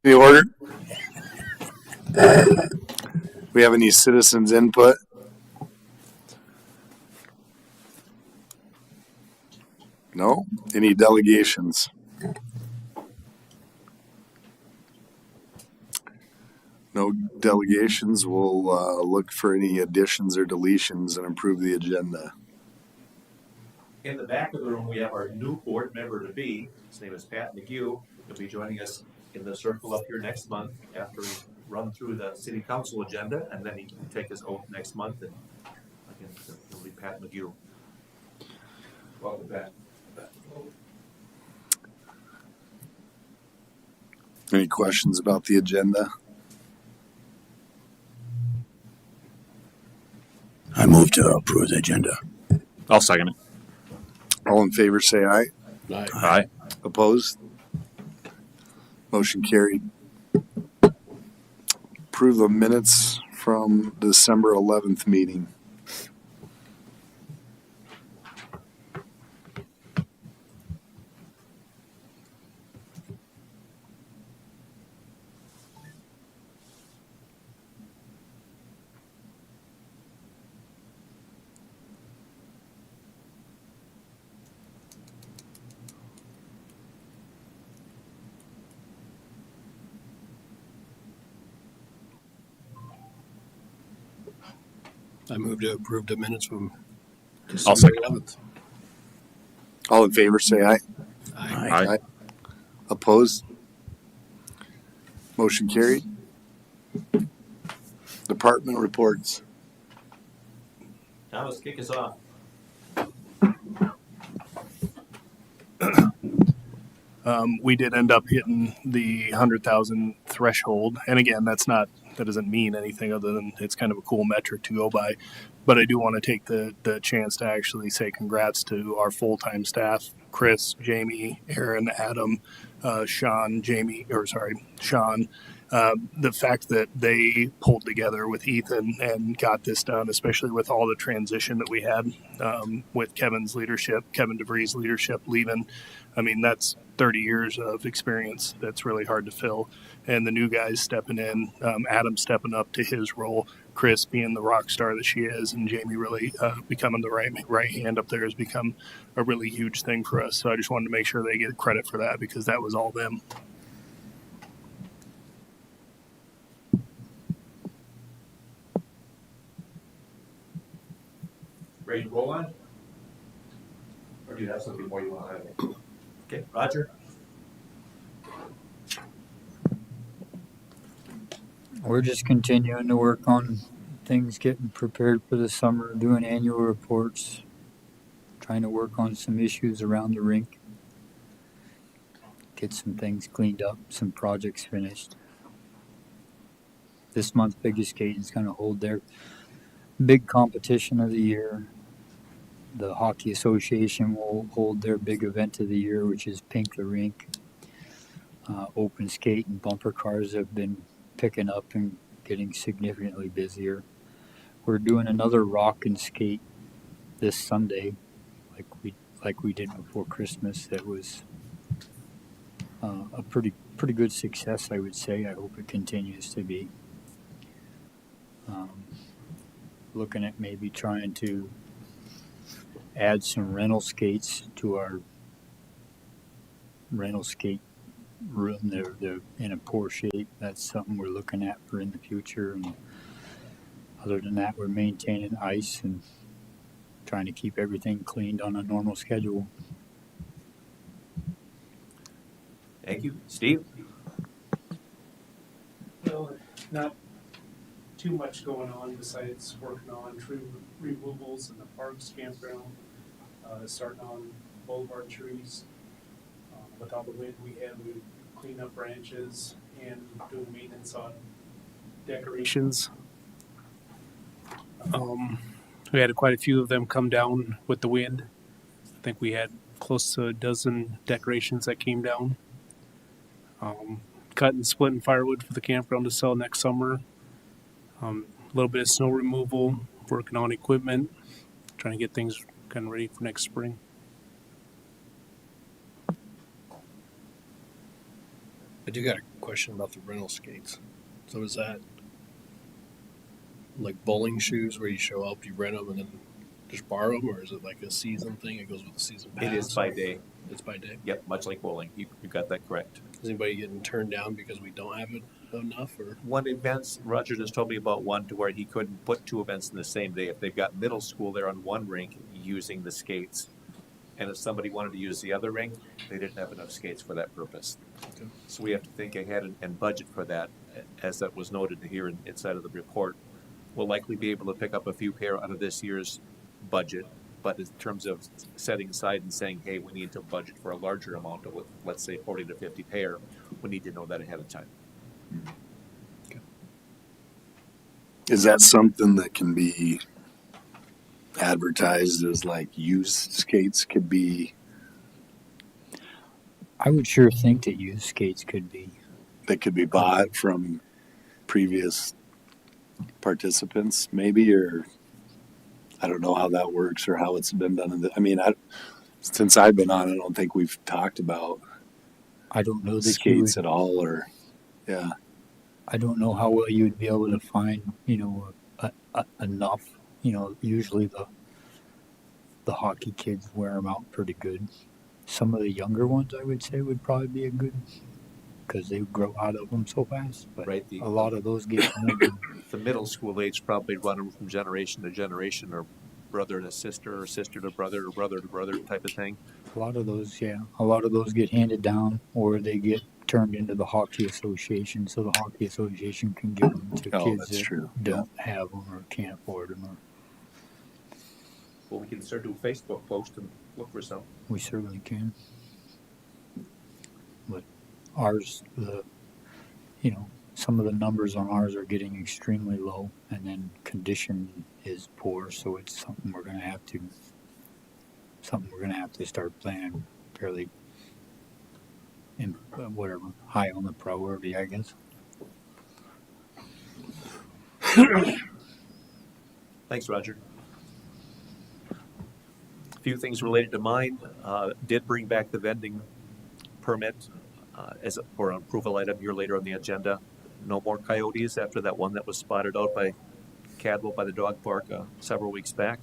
The order. We have any citizens input? No? Any delegations? No delegations. We'll look for any additions or deletions and approve the agenda. In the back of the room, we have our new board member to be. His name is Pat McHugh. He'll be joining us in the circle up here next month after we run through the city council agenda, and then he can take his oath next month. And again, it'll be Pat McHugh. Welcome, Pat. Any questions about the agenda? I move to approve the agenda. I'll second it. All in favor, say aye. Aye. Opposed? Motion carried. Approve the minutes from December 11th meeting. I move to approve the minutes from I'll December second. 11th. All in favor, say aye. Aye. Opposed? Motion carried. Department reports. Thomas, kick us off. We did end up hitting the 100,000 threshold, and again, that doesn't mean anything other than it's kind of a cool metric to go by. But I do want to take the chance to actually say congrats to our full-time staff: Chris, Jamie, Aaron, Adam, Sean. The fact that they pulled together with Ethan and got this done, especially with all the transition that we had with Kevin DeVries' leadership leaving. I mean, that's 30 years of experience that's really hard to fill. And the new guys stepping in, Adam stepping up to his role, Chris being the rock star that she is, and Jamie really becoming the right hand up there has become a really huge thing for us. So I just wanted to make sure they get credit for that because that was all them. Ready to roll on? Or do you have something more you want to highlight? Okay, Roger. We're just continuing to work on things, getting prepared for the summer, doing annual reports, trying to work on some issues around the rink, get some things cleaned up, some projects finished. This month, Biggest Skate is going to hold their big competition of the year. The Hockey Association will hold their big event of the year, which is Pink the Rink. Open skate and bumper cars have been picking up and getting significantly busier. We're doing another rock and skate this Sunday, like we did before Christmas. That was a pretty good success, I would say. I hope it continues to be. Looking at maybe trying to add some rental skates to our rental skate room. They're in a poor shape. That's something we're looking at for in the future. And other than that, we're maintaining ice and trying to keep everything cleaned on a normal schedule. Thank you. Steve? Well, not too much going on besides working on tree removals in the parks, campground, starting on boulevard trees. With all the wind we had, we clean up branches and doing maintenance on decorations. We had quite a few of them come down with the wind. I think we had close to a dozen decorations that came down. Cutting, splitting firewood for the campground to sell next summer. A little bit of snow removal, working on equipment, trying to get things kind of ready for next spring. I do got question about the rental skates. So is that like bowling shoes where you show up, you rent them, and then just borrow them, or is it like a season thing? It goes with the season pass. It is by day. It's by day. Yep, much like bowling. You got that correct. Is anybody getting turned down because we don't have it enough, or One events, Roger just told me about one to where he couldn't put two events in the same day. If they've got middle school there on one rink using the skates, and if somebody wanted to use the other rink, they didn't have enough skates for that purpose. Okay. So we have to think ahead and budget for that, as that was noted here inside of the report. We'll likely be able to pick up a few pair out of this year's budget, but in terms of setting aside and saying, hey, we need to budget for a larger amount of, let's say, 40 to 50 pair, we need to know that ahead of time. Is that something that can be advertised as like used skates could be, I would sure think that used skates could be. that could be bought from previous participants maybe, or I don't know how that works or how it's been done. Since I've been on, I don't think we've talked about I don't know that skates at all, or yeah. I don't know how well you would be able to find, enough. Usually the hockey kids wear them out pretty good. Some of the younger ones, I would say, would probably be a good, because they grow out of them so fast. But Right, a lot of those get older. The middle school age probably running from generation to generation, or brother to sister, or sister to brother, or brother to brother type of thing. A lot of those get handed down, or they get turned into the hockey association, so the hockey association can give them to Oh, kids that's that true. don't have them or can't afford them. Or Well, we can start doing Facebook post and look for some. we certainly can. But ours, some of the numbers on ours are getting extremely low, and then condition is poor, so it's something we're gonna have to start planning fairly in high on the priority, I guess. Thanks, Roger. A few things related to mine. Did bring back the vending permit for an approval item here later on the agenda. No more coyotes after that one that was spotted out by Cadwell by the dog park several weeks back.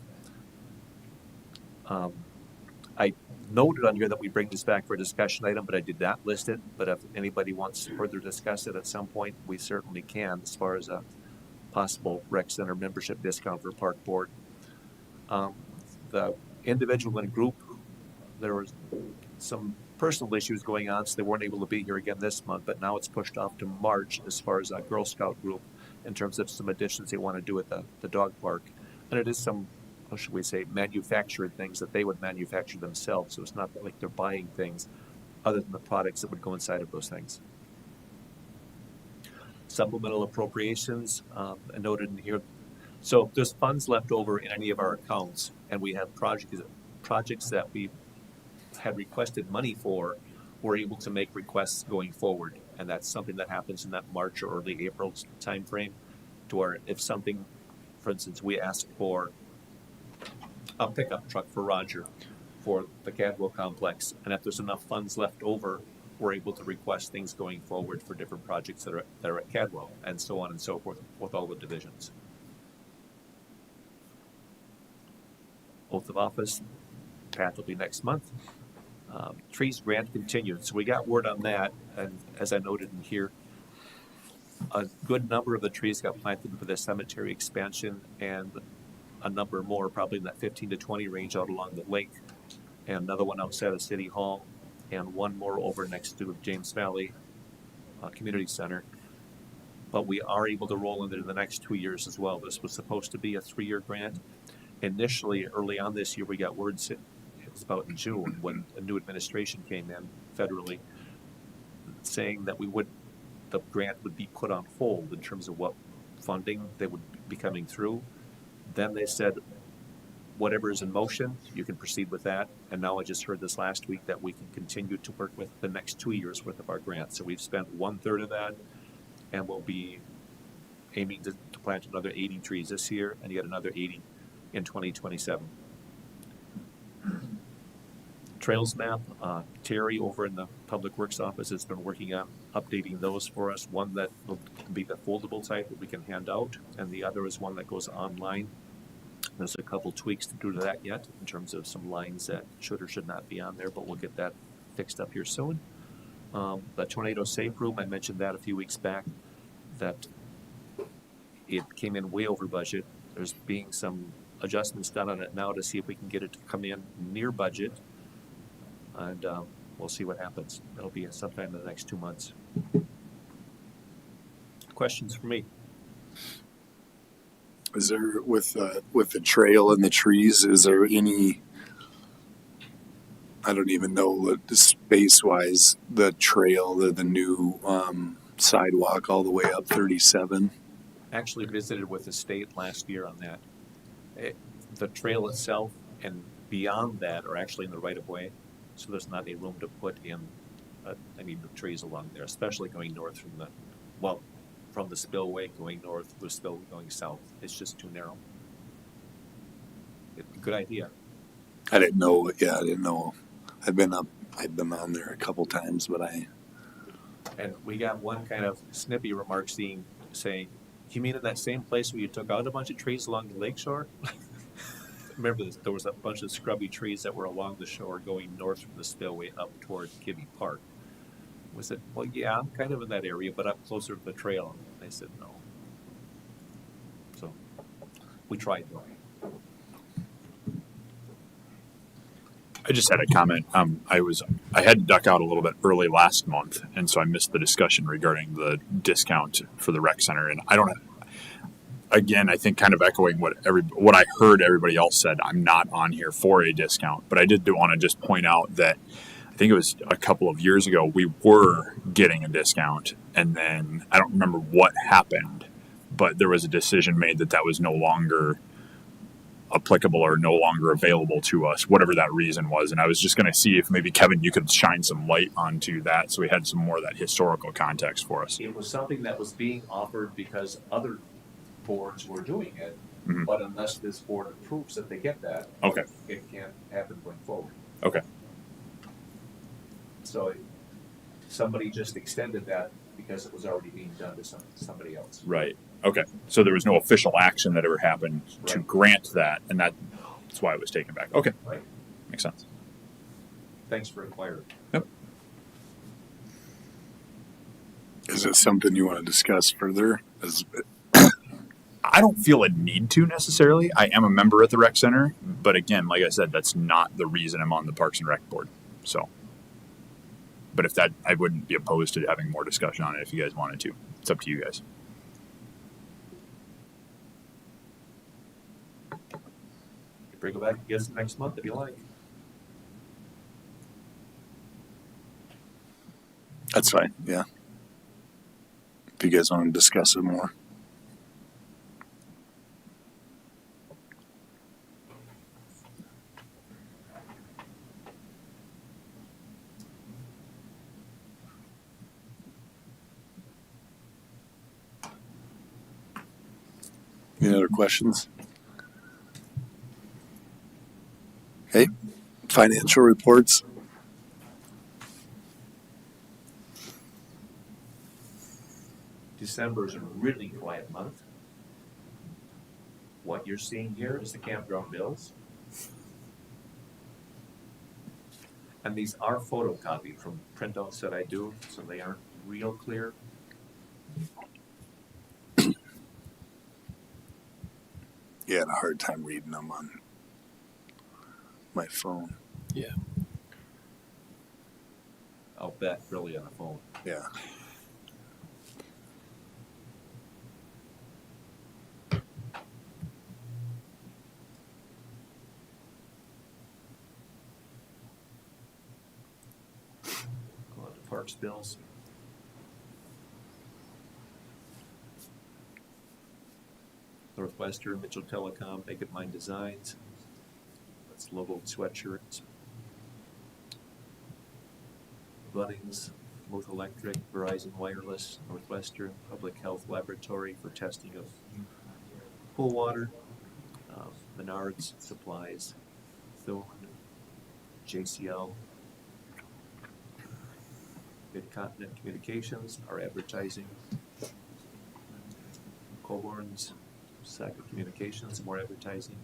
I noted on here that we bring this back for a discussion item, but I did not list it. But if anybody wants to further discuss it at some point, we certainly can, as far as a possible rec center membership discount for park board. The individual and group, there was some personal issues going on, so they weren't able to be here again this month, but now it's pushed off to March as far as a Girl Scout group in terms of some additions they want to do at the dog park. And it is some, how should we say, manufactured things that they would manufacture themselves, so it's not like they're buying things other than the products that would go inside of those things. Supplemental appropriations, noted in here. So if there's funds left over in any of our accounts, and we have projects that we had requested money for, we're able to make requests going forward, and that's something that happens in that March or early April timeframe. To where if something, for instance, we ask for a pickup truck for Roger for the Cadwell complex, and if there's enough funds left over, we're able to request things going forward for different projects that are at Cadwell, and so on and so forth with all the divisions. Oath of office, Pat will be next month. Trees grant continued, so we got word on that, and as I noted in here, a good number of the trees got planted for the cemetery expansion, and a number more, probably in that 15 to 20 range out along the lake, and another one outside of City Hall, and one more over next to James Valley Community Center. But we are able to roll into the next 2 years as well. This was supposed to be a 3-year grant. Initially, early on this year, we got word, it was about in June, when a new administration came in federally, saying that the grant would be put on hold in terms of what funding they would be coming through. Then they said, whatever is in motion, you can proceed with that. And now I just heard this last week that we can continue to work with the next 2 years worth of our grant. So we've spent 1/3 of that, and we'll be aiming to plant another 80 trees this year and yet another 80 in 2027. trails map, Terry over in the Public Works office has been working on updating those for us. One that will be the foldable type that we can hand out, and the other is one that goes online. There's a couple tweaks to do to that yet in terms of some lines that should or should not be on there, but we'll get that fixed up here soon. The tornado safe room, I mentioned that a few weeks back, that it came in way over budget. There's being some adjustments done on it now to see if we can get it to come in near budget, and we'll see what happens. It'll be sometime in the next 2 months. Questions for me? Is there with the trail and the trees? Is there any? I don't even know space wise. The trail, the new sidewalk all the way up 37. Actually visited with the state last year on that. The trail itself and beyond that are actually in the right of way, so there's not any room to put in any new trees along there, especially going north from the spillway going north, the spillway going south. It's just too narrow. Good idea. I didn't know. Yeah, I didn't know. I've been on there a couple times, but And we got one kind of snippy remark saying, "You mean in that same place where you took out a bunch of trees along the lakeshore?" Remember this, there was a bunch of scrubby trees that were along the shore going north from the spillway up toward Kibbe Park. We said, well, yeah, kind of in that area, but up closer to the trail. And they said no. So we tried though. I just had a comment. I had to duck out a little bit early last month, and so I missed the discussion regarding the discount for the rec center. And I don't. Again, I think kind of echoing what I heard everybody else said. I'm not on here for a discount, but I did want to just point out that I think it was a couple of years ago we were getting a discount, and then I don't remember what happened, but there was a decision made that was no longer applicable or no longer available to us, whatever that reason was. And I was just going to see if maybe Kevin, you could shine some light onto that, so we had some more of that historical context for us. It was something that was being offered because other boards were doing it, Mhm. but unless this board approves that they get that, Okay. it can't happen going forward. Okay. So somebody just extended that because it was already being done to somebody else. Right. Okay. So there was no official action that ever happened to Right. grant that, and that's why it was taken back. Okay. Right. Makes sense. Thanks for inquiring. is it something you want to discuss further? I don't feel a need to necessarily. I am a member at the rec center, but again, like I said, that's not the reason I'm on the Parks and Rec board. So, but if that, I wouldn't be opposed to having more discussion on it if you guys wanted to. It's up to you guys. Bring it back again next month if you like. That's fine. Yeah. If you guys want to discuss it more. Any other questions? Okay, financial reports. December is a really quiet month. What you're seeing here is the campground bills. And these are photocopied from printouts that I do, so they aren't real clear. Yeah, I had a hard time reading them on my phone. Yeah. I'll bet really on a phone. Yeah. Go on to parks bills. Northwestern, Mitchell Telecom, Make It Mine Designs. That's logo sweatshirts. Bunnings, Muth Electric, Verizon Wireless, Northwestern, Public Health Laboratory for testing of pool water, Menards Supplies, Thune, JCL, Mid-Continent Communications, our advertising, Colborn's, Saga Communications, more advertising,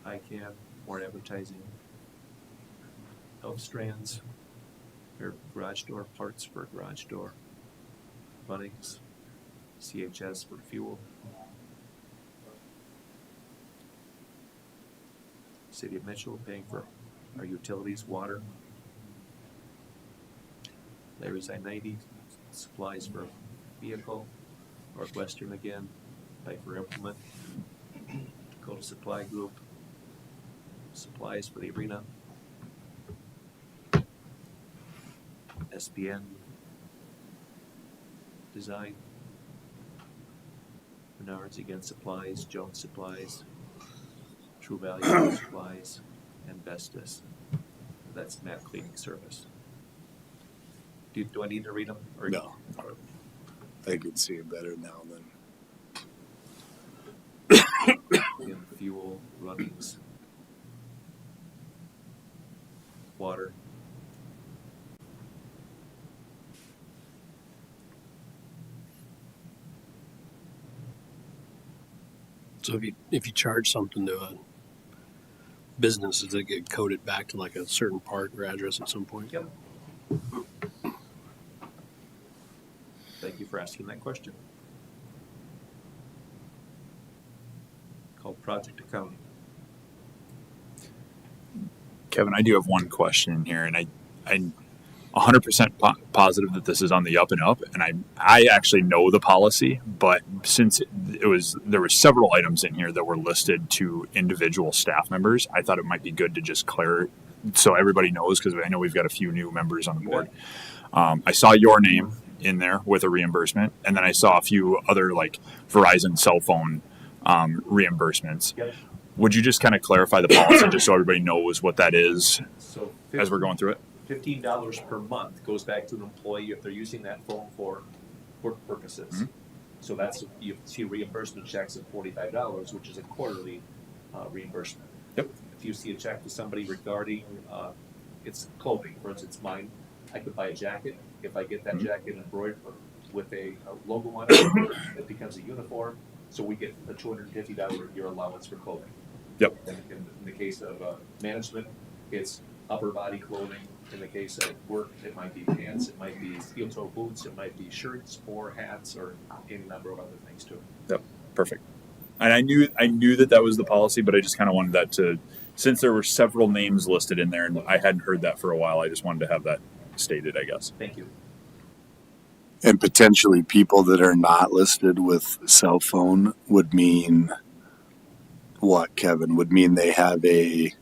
ICANN, more advertising, Elfstrands, their garage door parts for garage door, Bunnings, CHS for fuel, City of Mitchell paying for our utilities, water, Larry's I-90, supplies for vehicle, Northwestern again, Piper Implement, Dakota Supply Group, supplies for the arena, SPN Design, Menards again supplies, Jones Supplies, True Value Supplies, and Vestas. That's map cleaning service. Do I need to read them? Or No. I could see it better now than in fuel, runnings, water. So if you charge something to a business, does it get coded back to like a certain part or address at some point? Yep. Thank you for asking that question. Called project accounting. Kevin, I do have one question in here, and I'm 100% positive that this is on the up and up, and I actually know the policy, but since there were several items in here that were listed to individual staff members, I thought it might be good to just clear so everybody knows, because I know we've got a few new members on the board. I saw your name in there with a reimbursement, and then I saw a few other like Verizon cell phone reimbursements. Yep. Would you just kind of clarify the policy just so everybody knows what that is So as we're going through it? $15 per month goes back to an employee if they're using that phone for work purposes. Mhm. So that's, you see reimbursement checks of $45, which is a quarterly reimbursement. Yep. If you see a check to somebody regarding it's clothing, for instance, mine, I could buy a jacket. If I get that jacket embroidered with a logo on it, it becomes a uniform. So we get a $250 a year allowance for clothing. Yep. And in the case of management, it's upper body clothing. In the case of work, it might be pants, it might be steel toe boots, it might be shirts or hats or any number of other things too. Yep, perfect. And I knew that was the policy, but I just kind of wanted that to, since there were several names listed in there, and I hadn't heard that for a while. I just wanted to have that stated, I guess. Thank you. and potentially people that are not listed with cell phone would mean what, Kevin? Would mean they have a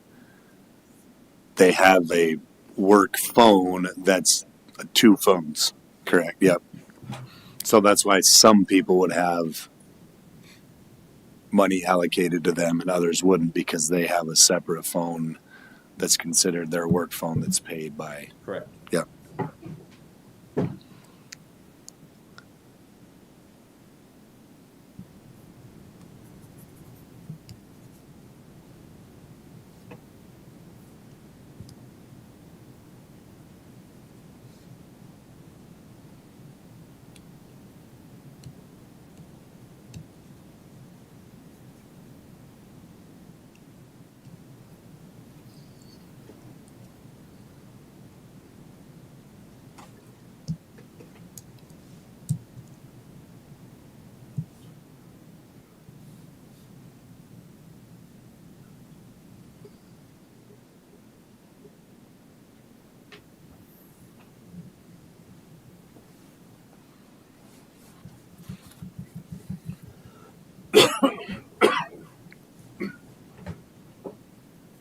work phone that's two phones, correct? Yep. So that's why some people would have money allocated to them and others wouldn't, because they have a separate phone that's considered their work phone that's paid by. Correct. Yep.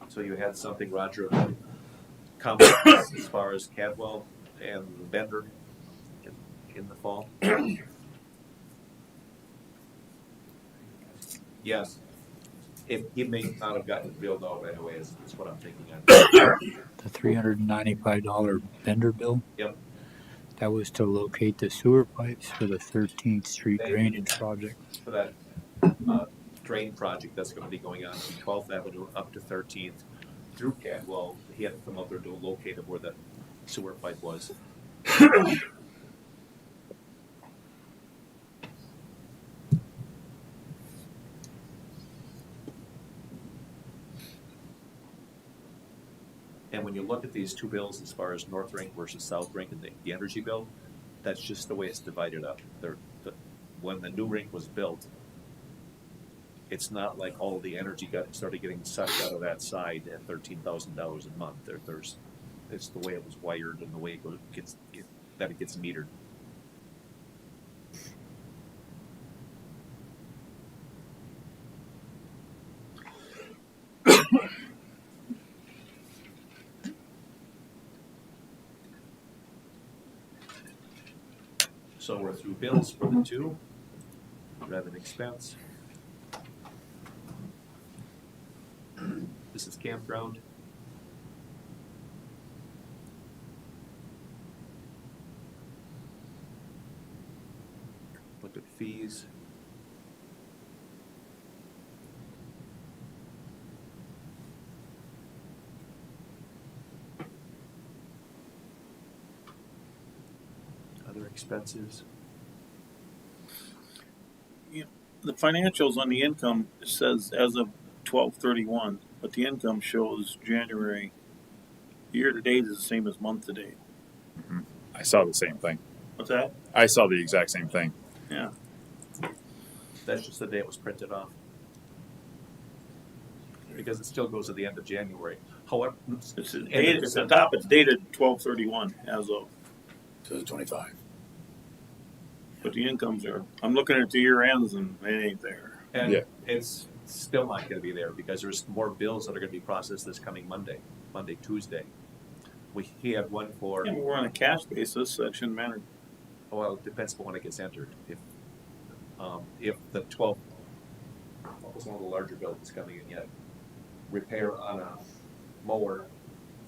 So you had something, Roger, about comments as far as Cadwell and Bender in the fall? Yes. If he may not have gotten it billed out right away is what I'm thinking of. The $395 vendor bill? Yep. That was to locate the sewer pipes for the 13th Street Thank you. drainage project. For that drain project that's going to be going on from 12th Avenue up to 13th through Cadwell, he had to come out there to locate it where the sewer pipe was. And when you look at these two bills, as far as North Rink versus South Rink and the energy bill, that's just the way it's divided up. When the new rink was built, it's not like all of the energy started getting sucked out of that side at $13,000 a month. It's the way it was wired and the way it gets metered. So we're through bills for the two, revenue expense. This is campground. Look at fees. Other expenses. The financials on the income says as of 12/31, but the income shows January. Year to date is the same as month to date. I saw the same thing. What's that? I saw the exact same thing. Yeah. That's just the day it was printed off. Because it still goes to the end of January. However, It's dated, it's at the top. It's dated 12/31 as of. Says 25. But the incomes are. I'm looking at the year ends and they ain't there. and Yeah. it's still not going to be there because there's more bills that are going to be processed this coming Monday, Tuesday. He had one for, Yeah, but we're on a cash basis. So that shouldn't matter. well, it depends on when it gets entered. If the 12, what was one of the larger bills that's coming in yet? Repair on a mower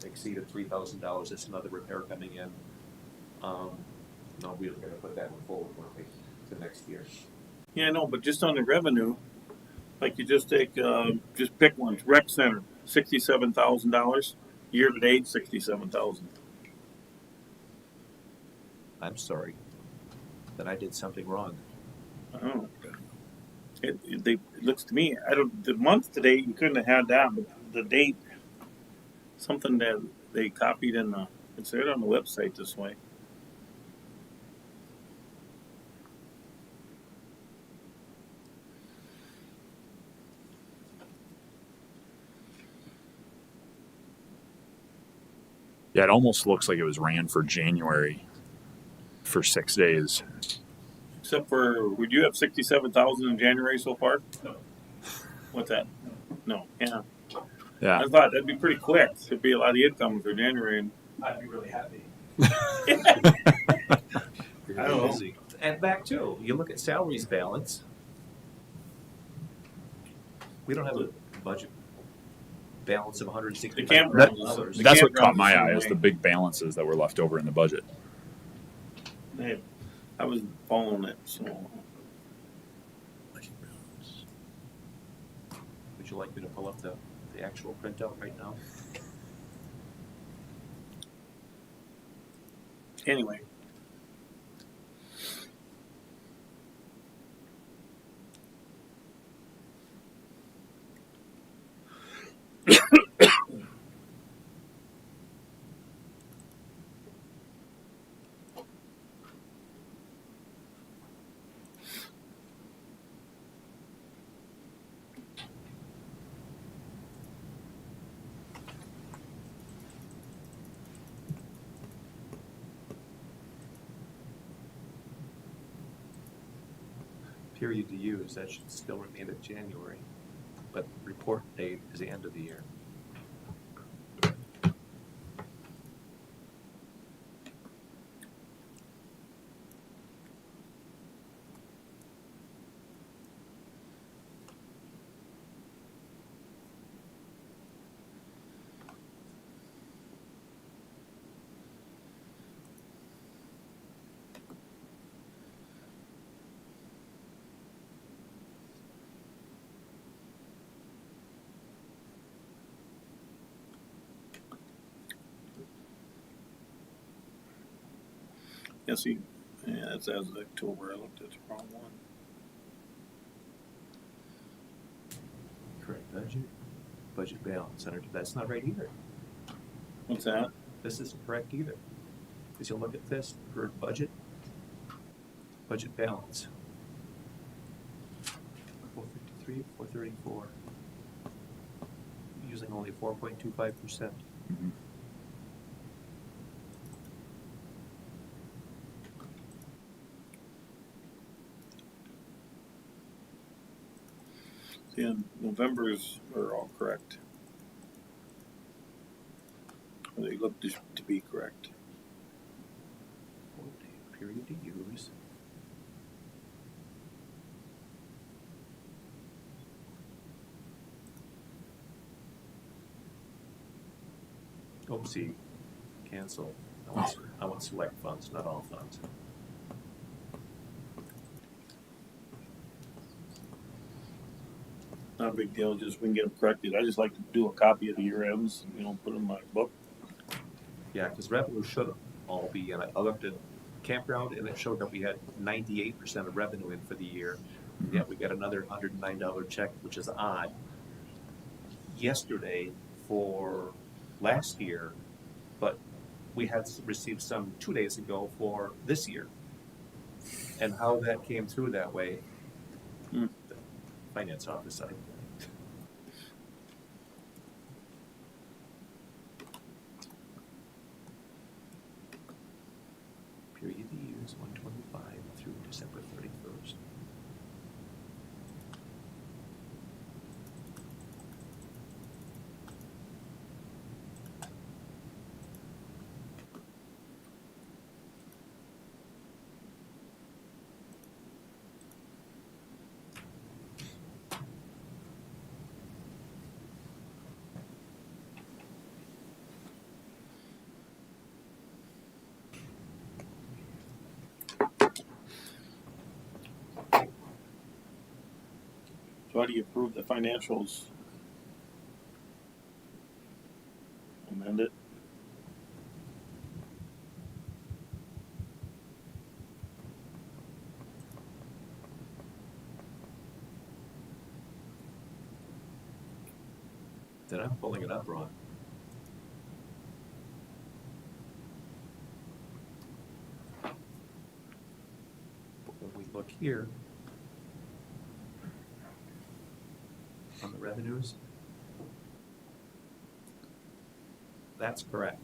exceeded $3,000. That's another repair coming in. No, we're going to put that in forward working to next year. Yeah, no, but just on the revenue, like you just take, just pick one. Rec center, $67,000. Year to date, 67,000. I'm sorry. Then I did something wrong. Oh. It looks to me. I don't. The month today you couldn't have had that, but the date, something that they copied in the. It's there on the website this way. Yeah, it almost looks like it was ran for January for 6 days. Except for, would you have 67,000 in January so far? No. What's that? No. Yeah. Yeah. I thought that'd be pretty quick. It'd be a lot of income for January. And I'd be really happy. I don't know. And back to, you look at salaries balance. We don't have a budget balance of $165. campground- $100. That's what campground caught my the same eye is way. the big balances that were left over in the budget. I was following it, so. Would you like me to pull up the actual printout right now? Anyway. Period to use, that should still remain at January, but report date is the end of the year. Yes, yeah, that's as of October. I looked at the wrong one. Correct budget. Budget balance, Senator, that's not right either. What's that? This isn't correct either. Because you'll look at this for budget balance. 453, 434. Using only 4.25%. Mhm. See, in November's are all correct. Or they look to be correct. 4-day period to use. Oopsie, cancel. I want select funds, not all funds. Not a big deal. Just we can get them corrected. I just like to do a copy of the year ends. Put them in my book. Yeah, because revenue should all be in. I looked at campground and it showed that we had 98% of revenue in for the year. Yet we got another $109 check, which is odd. Yesterday for last year, but we had received some 2 days ago for this year. And how that came through that way, the finance office side. Period to use 125 through December 31st. So how do you approve the financials? Amend it. Then I'm pulling it up wrong. But when we look here on the revenues, that's correct.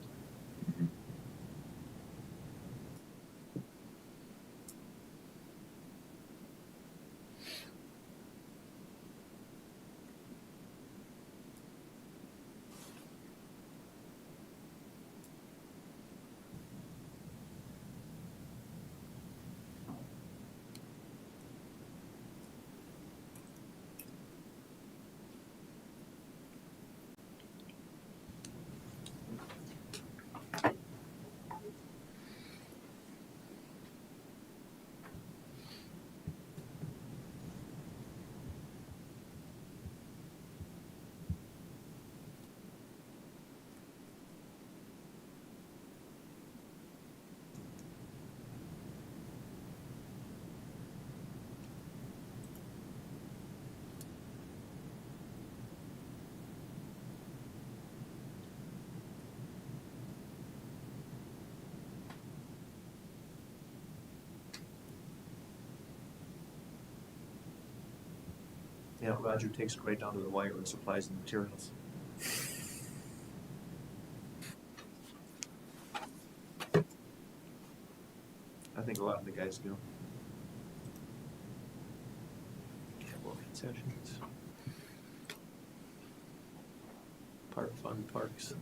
Yeah, Roger takes it right down to the wire and supplies the materials. I think a lot of the guys do. Capital concessions. Park fund, parks.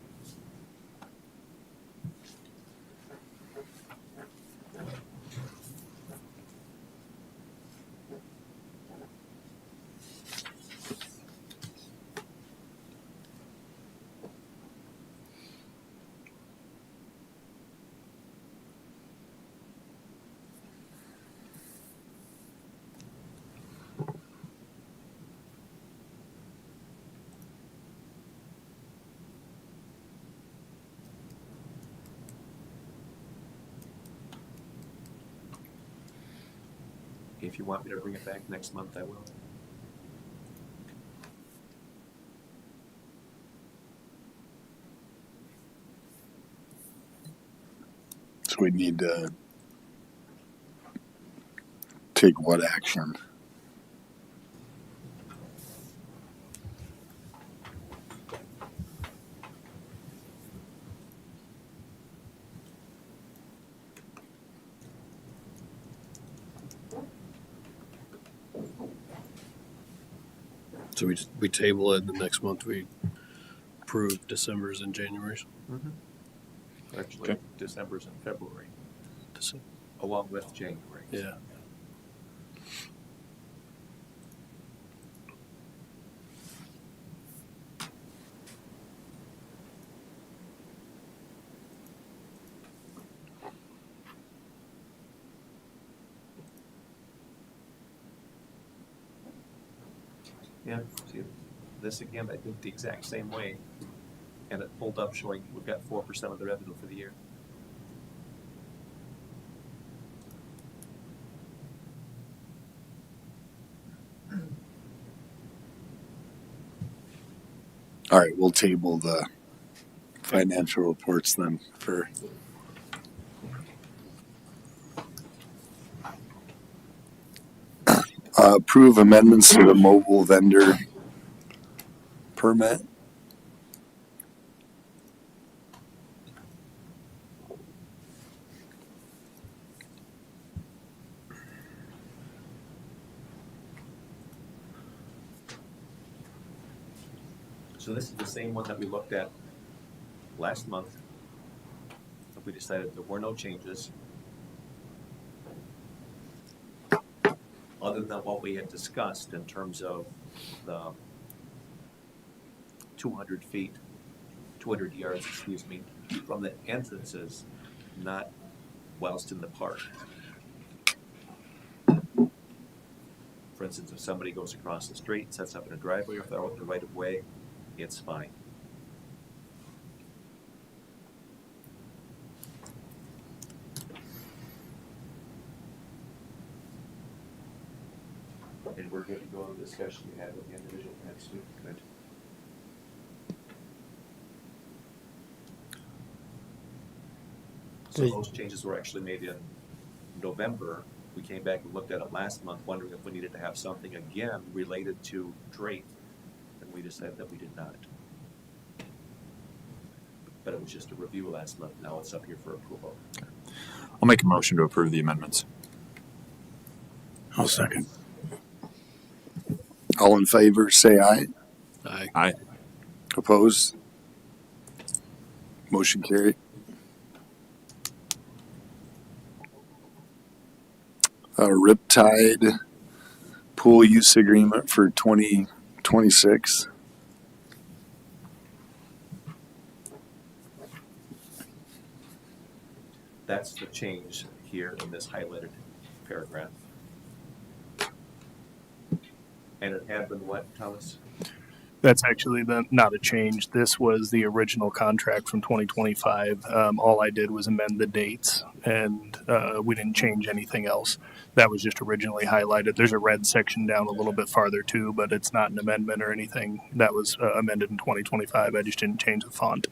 If you want me to bring it back next month, I will. So we need to take what action? So we table it, and the next month we approve December's and January's. Actually, Okay. December's and February, Dece- along with January. Yeah. Yeah, see, this again, I did the exact same way, and it pulled up showing we've got 4% of the revenue for the year. All right, we'll table the financial reports then for. Approve amendments to the mobile vendor permit. So this is the same one that we looked at last month. We decided there were no changes, other than what we had discussed in terms of the 200 feet, 200 yards, excuse me, from the entrances, not whilst in the park. For instance, if somebody goes across the street, sets up in a driveway, or if they're out in the right of way, it's fine. And we're good to go on the discussion we had with the individual next week. Good. So those changes were actually made in November. We came back and looked at it last month, wondering if we needed to have something again related to Drake, and we decided that we did not. But it was just a review last month. Now it's up here for approval. I'll make a motion to approve the amendments. I'll second. All in favor, say aye. Aye. Aye. Opposed? Motion carried. Riptide pool use agreement for 2026. That's the change here in this highlighted paragraph. And it had been what, Thomas? That's actually not a change. This was the original contract from 2025. All I did was amend the dates, and we didn't change anything else. That was just originally highlighted. There's a red section down a little bit farther too, but it's not an amendment or anything. That was amended in 2025. I just didn't change the font.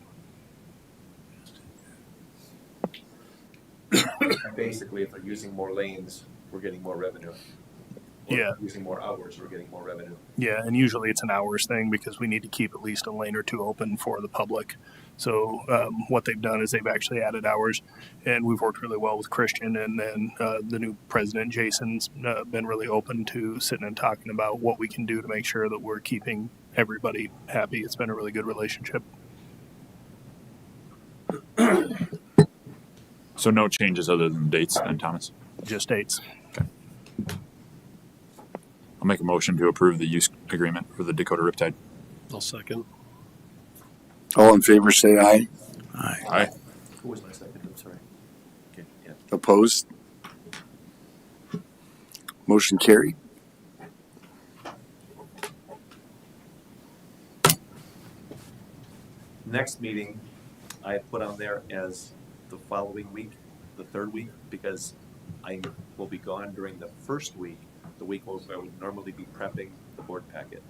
Basically, if they're using more lanes, we're getting more revenue. Or Yeah. Using more hours, we're getting more revenue. Yeah, and usually it's an hours thing because we need to keep at least a lane or two open for the public. So what they've done is they've actually added hours, and we've worked really well with Christian, and then the new president, Jason's been really open to sitting and talking about what we can do to make sure that we're keeping everybody happy. It's been a really good relationship. So no changes other than dates then, Thomas? Just dates. I'll make a motion to approve the use agreement for the Dakota Riptide. I'll second. All in favor, say aye. Aye. Aye. Who was my second? I'm sorry. Okay, yeah. Opposed? Motion carried. Next meeting, I put on there as the following week, the third week, because I will be gone during the first week, the week where I would normally be prepping the board packet.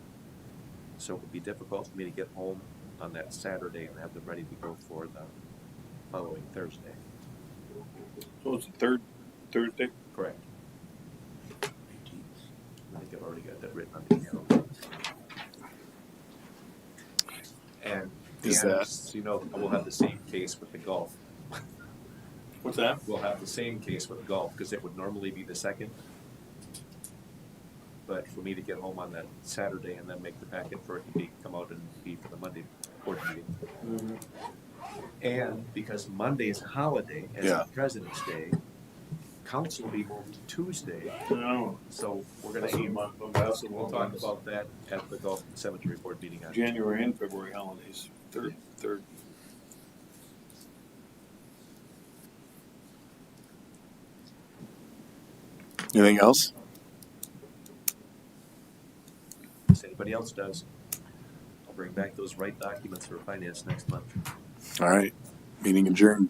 So it would be difficult for me to get home on that Saturday and have them ready to go for the following Thursday. So it's the third Thursday? Correct. I think I've already got that written on the calendar. And Is yeah, that- so you know, we'll have the same case with the golf. What's that? We'll have the same case with golf, because it would normally be the second. But for me to get home on that Saturday and then make the packet for it to come out and be for the Monday board meeting. And because Monday is a holiday, as Yeah. President's Day, council will be moved to Tuesday, No, so we're gonna that's aim, what we'll talk about that at the golf and cemetery board meeting on January and February holidays. Third. Anything else? If anybody else does, I'll bring back those right documents for finance next month. All right. Meeting adjourned.